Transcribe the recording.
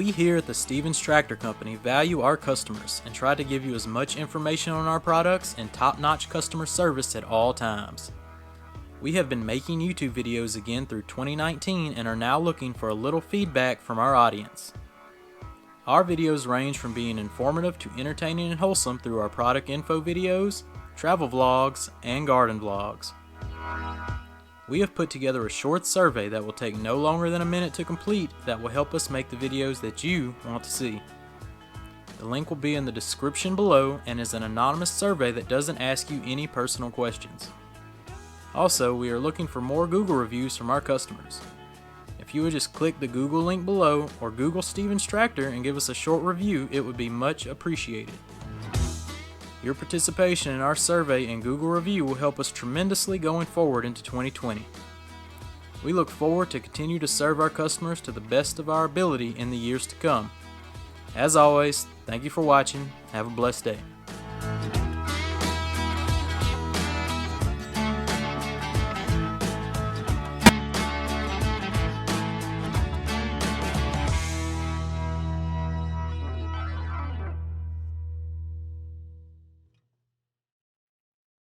We here at the Stevens Tractor Company value our customers and try to give you as much information on our products and top-notch customer service at all times. We have been making YouTube videos again through 2019 and are now looking for a little feedback from our audience. Our videos range from being informative to entertaining and wholesome through our product info videos, travel vlogs, and garden vlogs. We have put together a short survey that will take no longer than a minute to complete that will help us make the videos that you want to see. The link will be in the description below and is an anonymous survey that doesn't ask you any personal questions. Also, we are looking for more Google reviews from our customers. If you would just click the Google link below or Google Stevens Tractor and give us a short review, it would be much appreciated. Your participation in our survey and Google review will help us tremendously going forward into 2020. We look forward to continue to serve our customers to the best of our ability in the years to come. As always, thank you for watching. Have a blessed day.